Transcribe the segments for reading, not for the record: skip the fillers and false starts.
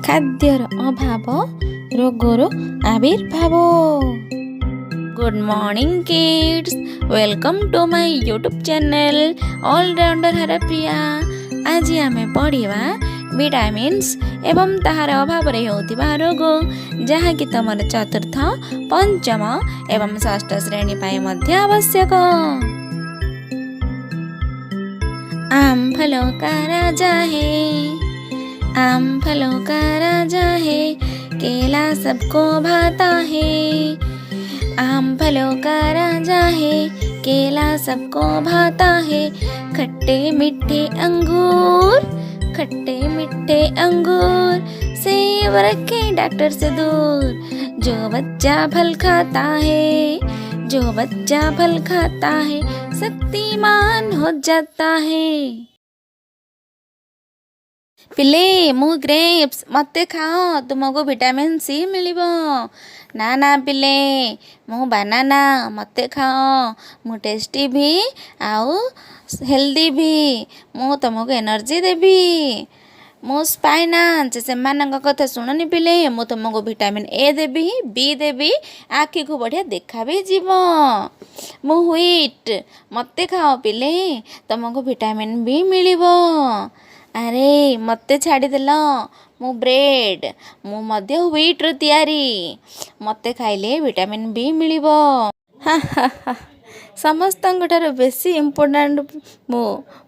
ଖାଦ୍ୟର ଅଭାବ ରୋଗର ଆବିର୍ଭାବ। Good morning kids, welcome to my YouTube channel allrounder Harpriya. ଆଜି ଆମେ ପଢ଼ିବା ଭିଟାମିନ୍ସ ଏବଂ ତାହାର ଅଭାବରେ ହେଉଥିବା ରୋଗ, ଯାହାକି ତମର ଚତୁର୍ଥ, ପଞ୍ଚମ ଏବଂ ଷଷ୍ଠ ଶ୍ରେଣୀ ପାଇଁ ମଧ୍ୟ ଆବଶ୍ୟକ। आम फलों का राजा है, आम फलों का राजा है, केला सबको भाता है। आम फलों का राजा है, केला सबको भाता है। खट्टे मीठे अंगूर, खट्टे मीठे अंगूर, सेब रखे डॉक्टर से दूर। जो बच्चा फल खाता है, जो बच्चा फल खाता है, शक्तिमान हो जाता है। पिले मु ग्रेप्स मत खाओ, तुमको विटामिन सी मिलिबो। ना ना पिले मु बनाना मत खाओ, मु टेस्टी भी आउ हेल्दी भी, मु तुमको एनर्जी देबी। मु स्पाइनाच सेमानक कथा शुणनी पिले, मु तुमको विटामिन ए देबी, बी देबी, आखि को बढ़िया देखा भी जीव। मु व्हीट मत खाओ पिले, तुमको विटामिन बी मिलिबो। अरे मते छाड़ीदेल, मु ब्रेड मु मध्य व्हीट रू तैयारी, मते खाइले विटामिन बी मिलिबो। समस्त बेसी इम्पोर्टाट मु,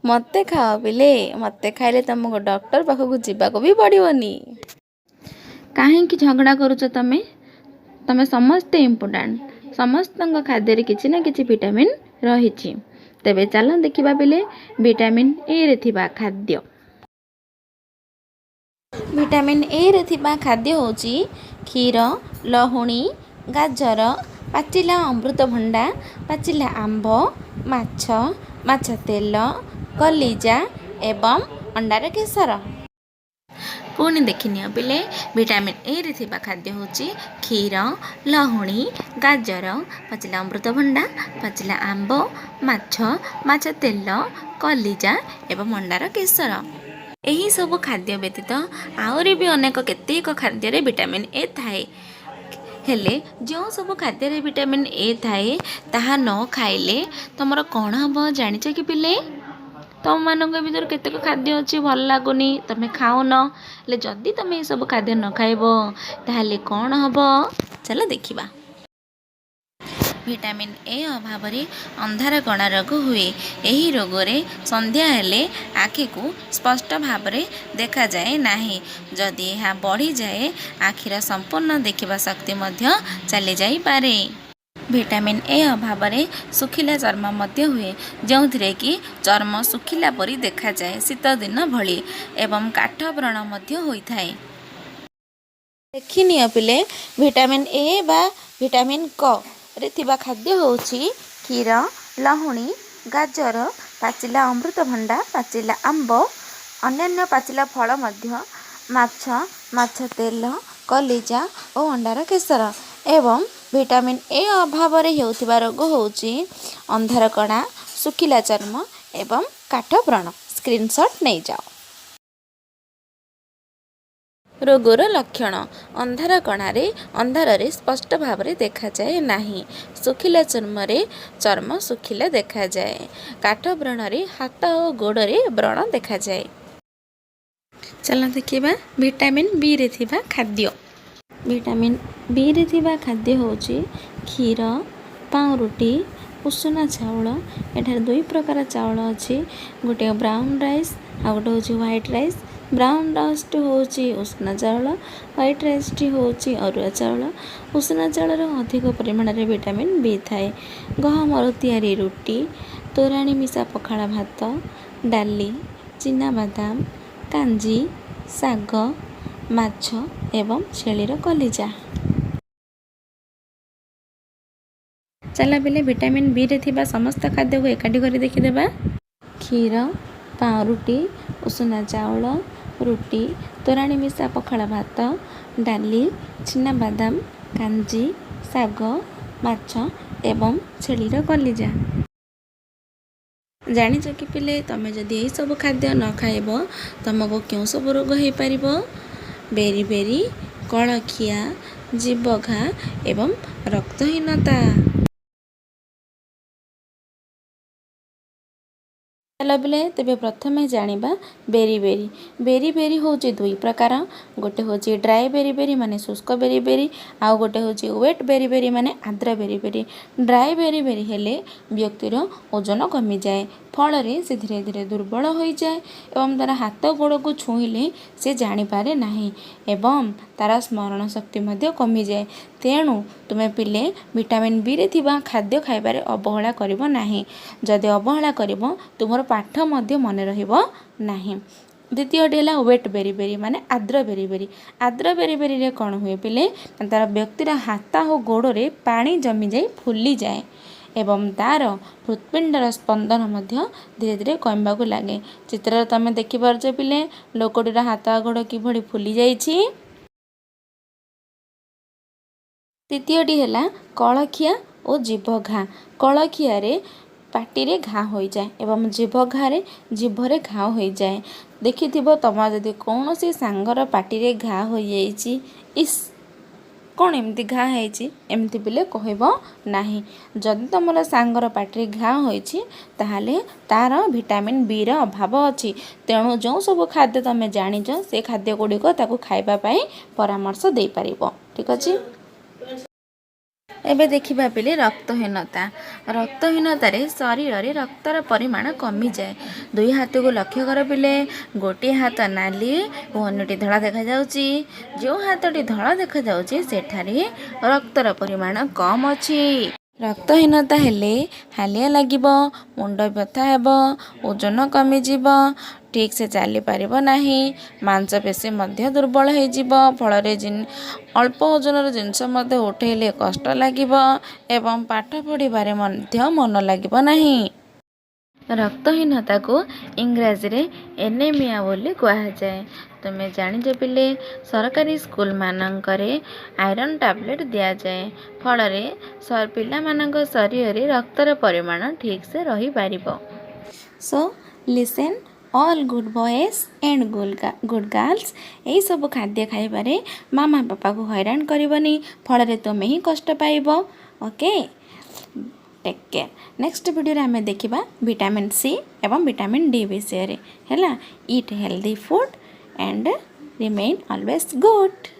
मते खाओ पिले, मते खाइले तुमको डॉक्टर पाखक जावाक भी पड़ोनी। कहीं झगड़ा करुच तमे, तमे समस्ते इम्पोर्टाट, समस्त खाद्य किसी ना किसी विटामिन रही। तेबे चल देखा पिले विटामिन ए रे थिबा खाद्य। विटामिन ए रे थिबा खाद्य होची क्षीर, लहुणी, गाजर, पाचिला अमृतभंडा, पाचिला आंब, माछ, माछ तेल, कलिजा एवं अंडार केसर। पुणी देखिनिय पिले विटामिन ए रे थिबा खाद्य होची क्षीर, लहुणी, गाजर, पाचिला अमृतभंडा, पाचिला आंब, माछ, माछ तेल, कलिजा एवं अंडार केसर। यही सब खाद्य व्यतीत आहरी भी अनेक केतेक खाद्य विटामिन ए थाए, हेले जो सब खाद्य विटामिन ए थाए ताहा न खाइले तुमर कौन हम जानिच कि पिले? तुम मानक भीतर केतेक खाद्य अच्छी भल लगुनि, तुम खाऊन, ले जदि तुम ये सब खाद्य न खाइब ताहले कौन हम, चल देखिबा। विटामिन ए अभाव अंधार कणा रोग हुए। यही रोग रे संध्या हेले आखि को स्पष्ट भाव देखा जाए नहीं। जदि यह बढ़ी जाए आखिर संपूर्ण देखिबा शक्ति मध्य चली जाई पारे। विटामिन ए अभाव सुखिला चर्म मध्य हुए, जो कि चर्म सुखिला परी देखा जाए शीत दिन भली एवं काठ व्रण मध्य होइथाए। देखिनिय पिले विटामिन ए बा विटामिन क रे थिबा खाद्य होची क्षीर, लहुणी, गाजर, पाचिला अमृतभंडा, पाचिला आंब, अन्यान्य पाचिला फल मध्य, माछ, माछ तेल, कलिजा और अंडार केसर। एवं विटामिन ए अभाव हेउथिबा रोग होची अंधार कणा, सुखिला चर्म एवं काठ व्रण। स्क्रीनशॉट नहीं जाओ। रोगर लक्षण अंधार कणारे अंधारे स्पष्ट भाव देखा जाए नहीं। सुखिला चर्म सुखिला देखा जाए। काठ व्रण हाथ और गोड़े व्रण देखा जाए। चल देखिबा विटामिन बी रे थिबा खाद्य। विटामिन बी रे थिबा खाद्य होची क्षीर, पाउरुटी, उषुना चाउल। एठार दुई प्रकार चाउल अच्छी, गोटे ब्राउन राइस आ गोटे होची व्हाइट राइस। ब्राउन राइस होची उषुना चाउल, व्हाइट राइस होची अरुआ चाउल। उषुना चाउल अधिक परिमाण में विटामिन बी थाए। गहम तैयारी रुटी, तोराणी मिसा पखाला भात, डाली, चिना बादाम, कांजी, साग, माछ एवं छेलीर कलिजा। चला पिले विटामिन बी रे थिबा समस्त खाद्य को एकाठी कर देखिदेबा। क्षीर, पाउरुटी, उषुना चाउल, रुटी, तोराणी मिसा पखाला भात, डाली, चिना बादाम, कांजी, साग, माछ एवं छेलीर कलिजा। जानिच कि पिले तुम जदि यही सब खाद्य न खाइब तुमको क्यों सब रोग हो पार? ବେରି ବେରି, କଳଖିଆ, ଜୀବଘା ଏବଂ ରକ୍ତହୀନତା। ହେଲା ବେଲେ ତେବେ ପ୍ରଥମେ ଜାଣିବା ବେରି ବେରି। ବେରି ବେରି ହେଉଛି ଦୁଇ ପ୍ରକାର। ଗୋଟେ ହେଉଛି ଡ୍ରାଏ ବେରି ବେରି ମାନେ ଶୁଷ୍କ ବେରି ବେରି, ଆଉ ଗୋଟେ ହେଉଛି ୱେଟ୍ ବେରି ବେରି ମାନେ ଆର୍ଦ୍ର beriberi. Dry beriberi ହେଲେ ବ୍ୟକ୍ତିର ଓଜନ କମିଯାଏ, ଫଳରେ ସେ ଧୀରେ ଧୀରେ ଦୁର୍ବଳ ହୋଇଯାଏ ଏବଂ ତା'ର ହାତ ଗୋଡ଼କୁ ଛୁଇଁଲେ ସେ ଜାଣିପାରେ ନାହିଁ ଏବଂ ତା'ର ସ୍ମରଣ ଶକ୍ତି ମଧ୍ୟ କମିଯାଏ। ତେଣୁ ତୁମେ ପିଲେ ଭିଟାମିନ୍ ବିରେ ଥିବା ଖାଦ୍ୟ ଖାଇବାରେ ଅବହେଳା କରିବ ନାହିଁ। ଯଦି ଅବହେଳା କରିବ ତୁମର ପାଠ ମଧ୍ୟ ମନେ ରହିବ ନାହିଁ। ଦ୍ୱିତୀୟଟି ହେଲା ୱେଟ୍ ବେରି ବେରି ମାନେ ଆର୍ଦ୍ର ବେରି ବେରି। ଆର୍ଦ୍ର ବେରି ବେରିରେ କ'ଣ ହୁଏ ପିଲେ, ତା'ର ବ୍ୟକ୍ତିର ହାତ ଓ ଗୋଡ଼ରେ ପାଣି ଜମିଯାଇ ଫୁଲିଯାଏ ଏବଂ ତା'ର ହୃତ୍ପିଣ୍ଡର ସ୍ପନ୍ଦନ ମଧ୍ୟ ଧୀରେ ଧୀରେ କମିବାକୁ ଲାଗେ। ଚିତ୍ରରେ ତୁମେ ଦେଖିପାରୁଛ ପିଲେ, ଲୋକଟିର ହାତ ଗୋଡ଼ କିଭଳି ଫୁଲି ଯାଇଛି। ତୃତୀୟଟି ହେଲା କଳଖିଆ ଓ ଜିଭଘା। କଳଖିଆରେ ପାଟିରେ ଘା ହୋଇଯାଏ ଏବଂ ଜିଭରେ ଘା ହୋଇଯାଏ। ଦେଖିଥିବ ତମ ଯଦି କୌଣସି ସାଙ୍ଗର ପାଟିରେ ଘା ହୋଇଯାଇଛି, ଇସ୍ କ'ଣ ଏମିତି ଘା ହେଇଛି, ଏମିତି ପିଲେ କହିବ ନାହିଁ। ଯଦି ତୁମର ସାଙ୍ଗର ପାଟିରେ ଘା ହୋଇଛି ତାହେଲେ ତା'ର ଭିଟାମିନ୍ ବିର ଅଭାବ ଅଛି। ତେଣୁ ଯେଉଁ ସବୁ ଖାଦ୍ୟ ତୁମେ ଜାଣିଛ ସେ ଖାଦ୍ୟ ଗୁଡ଼ିକ ତାକୁ ଖାଇବା ପାଇଁ ପରାମର୍ଶ ଦେଇପାରିବ। ଠିକ୍ ଅଛି। ଏବେ ଦେଖିବା ପିଲେ ରକ୍ତହୀନତା। ରକ୍ତହୀନତାରେ ଶରୀରରେ ରକ୍ତର ପରିମାଣ କମିଯାଏ। ଦୁଇ ହାତକୁ ଲକ୍ଷ୍ୟ କର ପିଲେ, ଗୋଟିଏ ହାତ ନାଲି ଓ ଅନ୍ୟଟି ଧଳା ଦେଖାଯାଉଛି। ଯେଉଁ ହାତଟି ଧଳା ଦେଖାଯାଉଛି ସେଠାରେ ରକ୍ତର ପରିମାଣ କମ୍ ଅଛି। ରକ୍ତହୀନତା ହେଲେ ହାଲିଆ ଲାଗିବ, ମୁଣ୍ଡ ବ୍ୟଥା ହେବ, ଓଜନ କମିଯିବ, ଠିକ୍ ସେ ଚାଲିପାରିବ ନାହିଁ, ମାଂସପେଶୀ ମଧ୍ୟ ଦୁର୍ବଳ ହୋଇଯିବ, ଫଳରେ ଅଳ୍ପ ଓଜନର ଜିନିଷ ମଧ୍ୟ ଉଠାଇଲେ କଷ୍ଟ ଲାଗିବ ଏବଂ ପାଠ ପଢ଼ିବାରେ ମଧ୍ୟ ମନ ଲାଗିବ ନାହିଁ। ରକ୍ତହୀନତାକୁ ଇଂରାଜୀରେ ଏନେମିଆ ବୋଲି କୁହାଯାଏ। ତୁମେ ଜାଣିଛ ପିଲେ, ସରକାରୀ ସ୍କୁଲମାନଙ୍କରେ ଆଇରନ୍ ଟ୍ୟାବଲେଟ୍ ଦିଆଯାଏ, ଫଳରେ ପିଲାମାନଙ୍କ ଶରୀରରେ ରକ୍ତର ପରିମାଣ ଠିକ୍ସେ ରହିପାରିବ। So listen all good boys and good girls. ଏହିସବୁ ଖାଦ୍ୟ ଖାଇବାରେ ମାମା ବାପାକୁ ହଇରାଣ କରିବନି, ଫଳରେ ତୁମେ ହିଁ କଷ୍ଟ ପାଇବ। Okay, take care. ନେକ୍ସଟ ଭିଡ଼ିଓରେ ଆମେ ଦେଖିବା ଭିଟାମିନ୍ ସି ଏବଂ ଭିଟାମିନ୍ ଡି ବିଷୟରେ। ହେଲା, eat healthy food and remain always good.